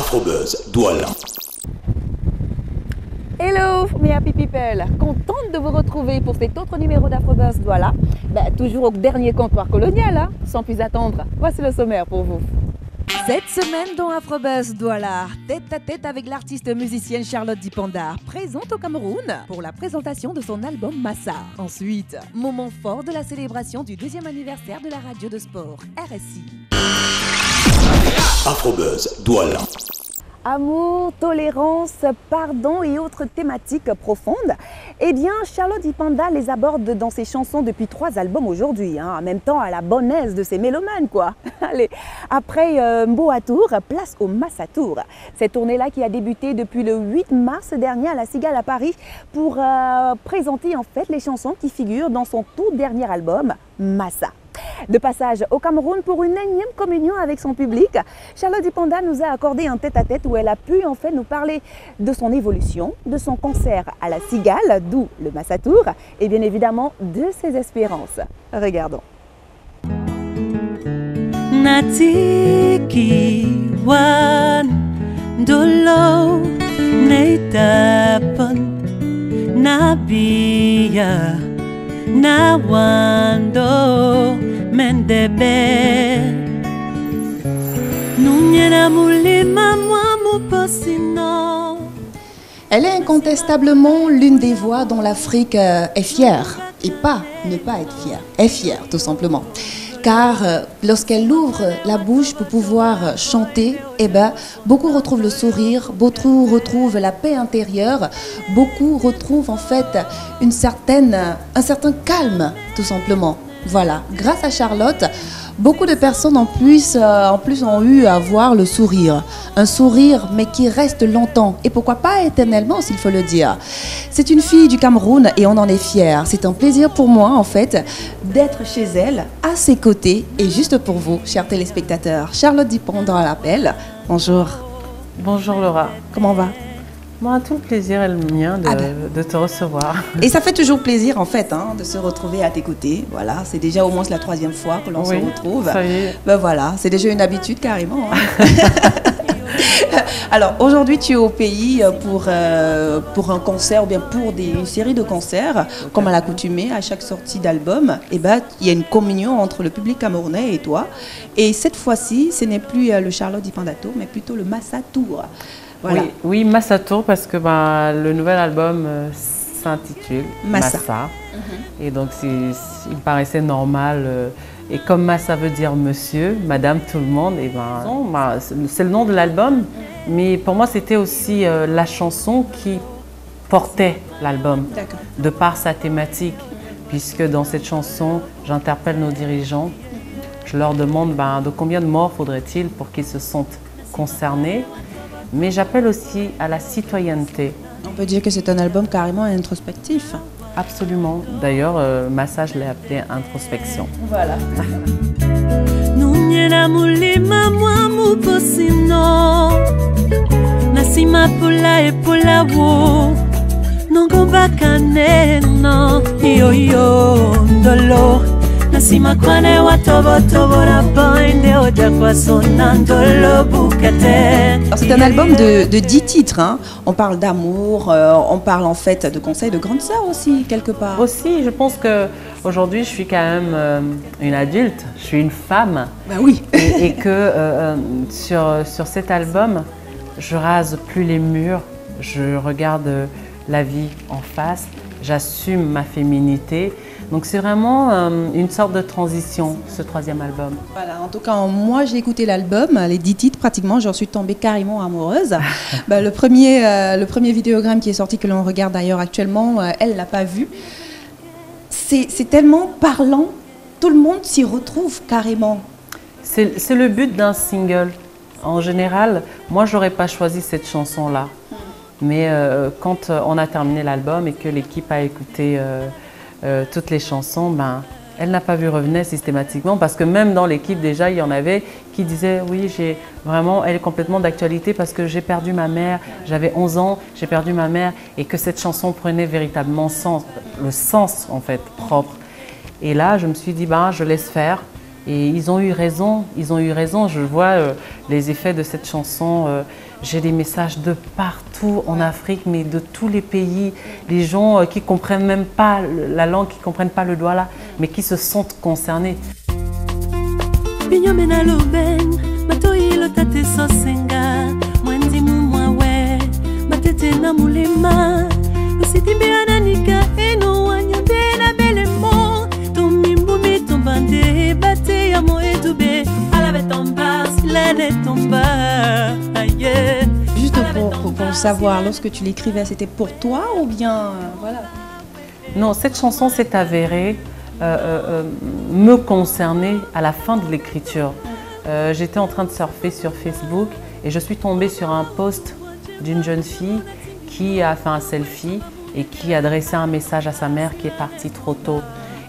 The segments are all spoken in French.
Afrobuzz Douala. Hello mes happy people, contente de vous retrouver pour cet autre numéro d'Afrobuzz Douala. Toujours au dernier comptoir colonial, hein. Sans plus attendre, voici le sommaire pour vous. Cette semaine dans Afrobuzz Douala, tête à tête avec l'artiste musicienne Charlotte Dipanda, présente au Cameroun pour la présentation de son album Massa. Ensuite, moment fort de la célébration du 2e anniversaire de la radio de sport, RSI. Afrobuzz Douala. Amour, tolérance, pardon et autres thématiques profondes. Eh bien, Charlotte Dipanda les aborde dans ses chansons depuis 3 albums aujourd'hui. En même temps, à la bonne aise de ses mélomanes, quoi. Allez, après Mbo à Tour, place au Massa Tour. Cette tournée-là qui a débuté depuis le 8 mars dernier à la Cigale à Paris pour présenter en fait les chansons qui figurent dans son tout dernier album, Massa. De passage au Cameroun pour une énième communion avec son public, Charlotte Dipanda nous a accordé un tête-à-tête où elle a pu en fait nous parler de son évolution, de son concert à la Cigale, d'où le Massa Tour, et bien évidemment de ses espérances. Regardons. Natiki wan dolo neitapon nabia nawando mendebe nunyena mulima mwamu posino. Elle est incontestablement l'une des voix dont l'Afrique est fière, et pas ne pas être fière, est fière tout simplement. Car lorsqu'elle ouvre la bouche pour pouvoir chanter, beaucoup retrouvent le sourire, beaucoup retrouvent la paix intérieure, beaucoup retrouvent en fait un certain calme tout simplement. Voilà, grâce à Charlotte, beaucoup de personnes en plus ont eu à voir le sourire. Un sourire mais qui reste longtemps et pourquoi pas éternellement s'il faut le dire. C'est une fille du Cameroun et on en est fiers. C'est un plaisir pour moi en fait d'être chez elle, à ses côtés et juste pour vous, chers téléspectateurs. Charlotte Dipanda à l'appel. Bonjour. Bonjour Laura. Comment va? Moi, tout le plaisir est le mien de te recevoir. Et ça fait toujours plaisir en fait de se retrouver à tes côtés. Voilà, c'est déjà au moins la 3e fois que l'on se retrouve. Ça y est. Voilà, c'est déjà une habitude carrément. Alors aujourd'hui tu es au pays pour un concert ou bien pour une série de concerts, comme à l'accoutumée, à chaque sortie d'album, il y a une communion entre le public camerounais et toi. Et cette fois-ci, ce n'est plus le Charlotte Dipanda Tour, mais plutôt le Massa Tour. Voilà. Oui, Massa Tour, parce que le nouvel album s'intitule Massa. Et donc il me paraissait normal. Et comme Massa veut dire monsieur, madame, tout le monde, c'est le nom de l'album. Mais pour moi, c'était aussi la chanson qui portait l'album, de par sa thématique. Puisque dans cette chanson, j'interpelle nos dirigeants. Je leur demande de combien de morts faudrait-il pour qu'ils se sentent concernés. Mais j'appelle aussi à la citoyenneté. On peut dire que c'est un album carrément introspectif. Absolument. D'ailleurs, Massa, je l'ai appelé introspection. Voilà. C'est un album de 10 titres. On parle d'amour, on parle en fait de conseils de grande sœur aussi, quelque part. Aussi, je pense qu'aujourd'hui, je suis quand même une adulte, je suis une femme. Oui. Et que sur cet album, je rase plus les murs, je regarde la vie en face, j'assume ma féminité. Donc c'est vraiment une sorte de transition, ce 3e album. Voilà, en tout cas, moi j'ai écouté l'album, les 10 titres pratiquement, j'en suis tombée carrément amoureuse. Le premier vidéogramme qui est sorti, que l'on regarde d'ailleurs actuellement, elle ne l'a pas vu. C'est tellement parlant, tout le monde s'y retrouve carrément. C'est le but d'un single. En général, moi je n'aurais pas choisi cette chanson-là. Mais quand on a terminé l'album et que l'équipe a écouté toutes les chansons, elle n'a pas vu revenir systématiquement parce que même dans l'équipe déjà, il y en avait qui disaient oui, elle est complètement d'actualité parce que j'ai perdu ma mère, j'avais 11 ans, j'ai perdu ma mère et que cette chanson prenait véritablement le sens en fait propre. Et là, je me suis dit je laisse faire. Et ils ont eu raison, Je vois les effets de cette chanson j'ai des messages de partout en Afrique, mais de tous les pays. Les gens qui ne comprennent même pas la langue, qui ne comprennent pas le douala, mais qui se sentent concernés. Juste pour savoir, lorsque tu l'écrivais, c'était pour toi ou bien voilà? Non, cette chanson s'est avérée me concerner à la fin de l'écriture. J'étais en train de surfer sur Facebook et je suis tombée sur un post d'une jeune fille qui a fait un selfie et qui adressait un message à sa mère qui est partie trop tôt.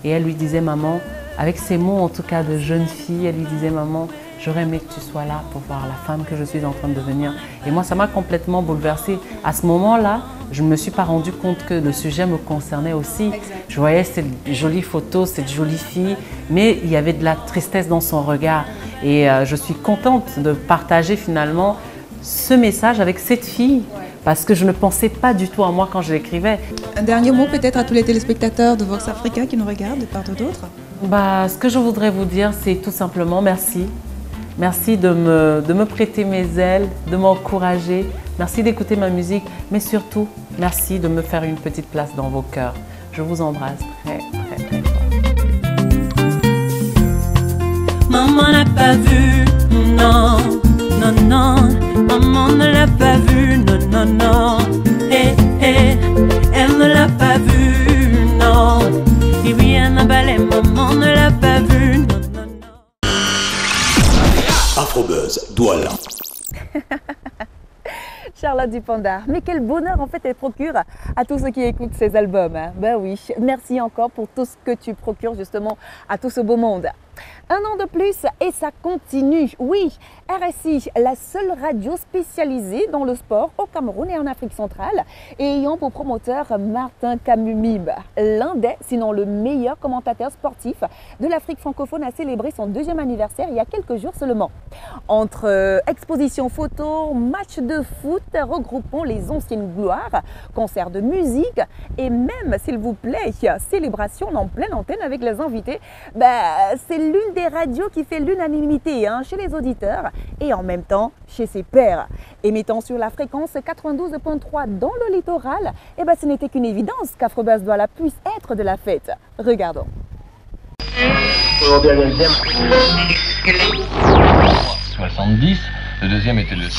Et elle lui disait, maman, avec ces mots en tout cas de jeune fille, elle lui disait, maman, j'aurais aimé que tu sois là pour voir la femme que je suis en train de devenir. Et moi, ça m'a complètement bouleversée. À ce moment-là, je ne me suis pas rendu compte que le sujet me concernait aussi. Exact. Je voyais cette jolie photo, cette jolie fille, mais il y avait de la tristesse dans son regard. Et je suis contente de partager finalement ce message avec cette fille, parce que je ne pensais pas du tout à moi quand je l'écrivais. Un dernier mot peut-être à tous les téléspectateurs de Vox Africa qui nous regardent de part ou d'autre? Ce que je voudrais vous dire, c'est tout simplement merci. Merci de me prêter mes ailes, de m'encourager. Merci d'écouter ma musique, mais surtout, merci de me faire une petite place dans vos cœurs. Je vous embrasse très, très, très fort. Maman n'a pas vu, non, non, non. Maman ne l'a pas vu, non, non, non. Eh, eh, elle ne l'a pas vu, non. Et oui, elle n'a pas les maman ne l'a pas vu, non, non, non. Afrobuzz, Douala. Charlotte Dupanda, mais quel bonheur en fait elle procure à tous ceux qui écoutent ces albums. Hein. Ben oui, merci encore pour tout ce que tu procures justement à tout ce beau monde. Un an de plus et ça continue. Oui, RSI, la seule radio spécialisée dans le sport au Cameroun et en Afrique centrale, et ayant pour promoteur Martin Kamumib, l'un des, sinon le meilleur commentateur sportif de l'Afrique francophone, a célébré son 2e anniversaire il y a quelques jours seulement. Entre expositions photos, matchs de foot regroupant les anciennes gloires, concerts de musique et même, s'il vous plaît, célébration en pleine antenne avec les invités, c'est l'une des radios qui fait l'unanimité chez les auditeurs et en même temps chez ses pairs. Émettant sur la fréquence 92.3 dans le littoral, ce n'était qu'une évidence qu'Afrobuzz Douala puisse être de la fête. Regardons. Aujourd'hui, à le 70, le deuxième était le...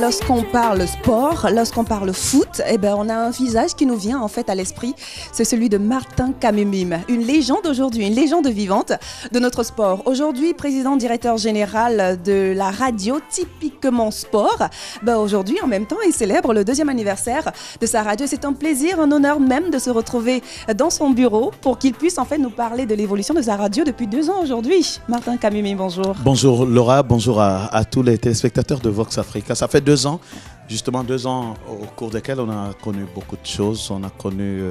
lorsqu'on parle sport, lorsqu'on parle foot, eh ben, on a un visage qui nous vient en fait à l'esprit. C'est celui de Martin Kamimim, une légende aujourd'hui, une légende vivante de notre sport. Aujourd'hui, président directeur général de la radio Typiquement Sport. Ben, aujourd'hui, en même temps, il célèbre le 2e anniversaire de sa radio. C'est un plaisir, un honneur même de se retrouver dans son bureau pour qu'il puisse en fait nous parler de l'évolution de sa radio depuis 2 ans aujourd'hui. Martin Kamimim, bonjour. Bonjour Laura, bonjour à tous les téléspectateurs de Vox Africa. Ça fait 2 ans, justement 2 ans au cours desquels on a connu beaucoup de choses. On a connu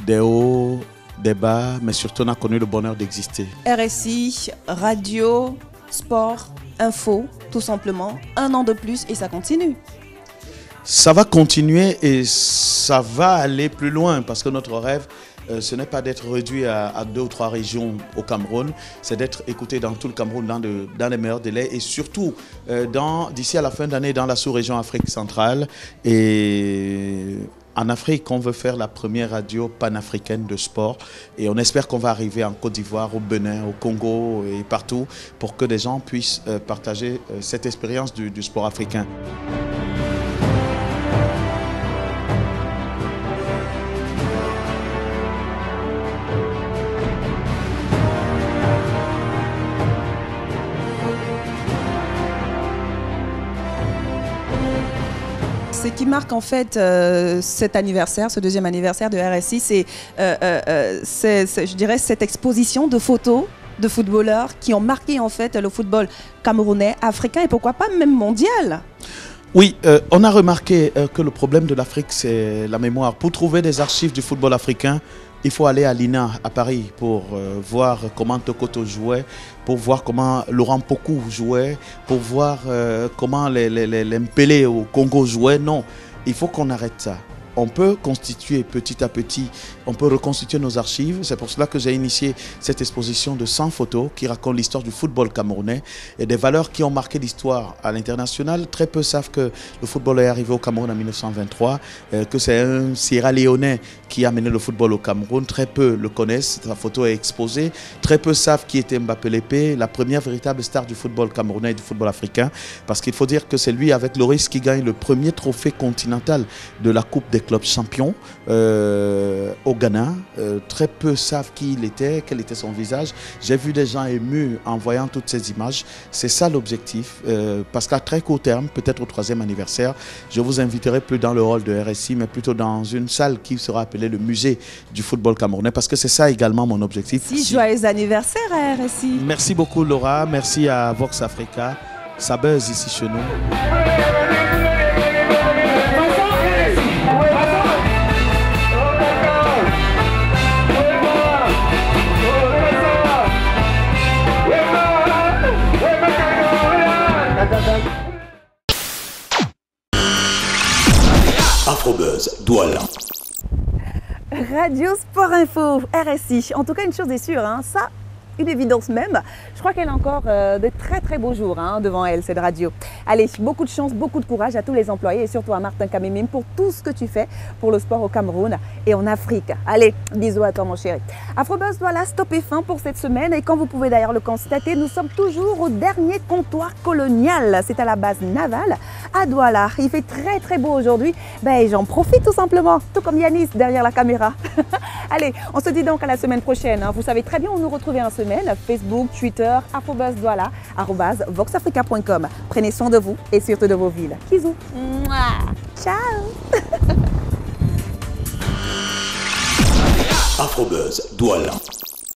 des hauts, des bas, mais surtout on a connu le bonheur d'exister. RSI, radio, sport, info, tout simplement. 1 an de plus et ça continue. Ça va continuer et ça va aller plus loin parce que notre rêve, ce n'est pas d'être réduit à 2 ou 3 régions au Cameroun, c'est d'être écouté dans tout le Cameroun dans les meilleurs délais et surtout d'ici à la fin d'année dans la sous-région Afrique centrale. Et en Afrique, on veut faire la première radio panafricaine de sport et on espère qu'on va arriver en Côte d'Ivoire, au Bénin, au Congo et partout pour que des gens puissent partager cette expérience du sport africain. Ce qui marque en fait cet anniversaire, ce 2e anniversaire de RSI, c'est je dirais cette exposition de photos de footballeurs qui ont marqué en fait le football camerounais, africain et pourquoi pas même mondial. Oui, on a remarqué que le problème de l'Afrique, c'est la mémoire. Pour trouver des archives du football africain, il faut aller à l'INA à Paris pour voir comment Tokoto jouait, pour voir comment Laurent Pokou jouait, pour voir comment les Mpélé au Congo jouaient. Non, il faut qu'on arrête ça. On peut constituer petit à petit, on peut reconstituer nos archives. C'est pour cela que j'ai initié cette exposition de 100 photos qui racontent l'histoire du football camerounais et des valeurs qui ont marqué l'histoire à l'international. Très peu savent que le football est arrivé au Cameroun en 1923, que c'est un Sierra Léonais qui a mené le football au Cameroun. Très peu le connaissent, sa photo est exposée. Très peu savent qui était Mbappé Lépé, la première véritable star du football camerounais et du football africain. Parce qu'il faut dire que c'est lui avec Loris qui gagne le premier trophée continental de la Coupe des clubs champions au Ghana. Très peu savent qui il était, quel était son visage. J'ai vu des gens émus en voyant toutes ces images. C'est ça l'objectif. Parce qu'à très court terme, peut-être au 3e anniversaire, je vous inviterai plus dans le hall de RSI, mais plutôt dans une salle qui sera appelée le musée du football camerounais, parce que c'est ça également mon objectif. Joyeux anniversaire à RSI. Merci beaucoup Laura, merci à Vox Africa. Ça buzz ici chez nous. Afrobuzz, Douala. Radio Sport Info, RSI. En tout cas, une chose est sûre, hein, ça, une évidence même. Je crois qu'elle a encore de très très beaux jours devant elle, cette radio. Allez, beaucoup de chance, beaucoup de courage à tous les employés et surtout à Martin Kamimim pour tout ce que tu fais pour le sport au Cameroun et en Afrique. Allez, bisous à toi mon chéri. Afrobuzz Douala, stopper fin pour cette semaine et quand vous pouvez d'ailleurs le constater, nous sommes toujours au dernier comptoir colonial. C'est à la base navale à Douala. Il fait très très beau aujourd'hui. Ben, j'en profite tout simplement, tout comme Yanis derrière la caméra. Allez, on se dit donc à la semaine prochaine. Vous savez très bien où nous retrouver en semaine. Facebook, Twitter, Afrobuzz Douala, @voxafrica.com. Prenez soin de vous et surtout de vos villes. Bisous. Ciao. Afrobuzz Douala.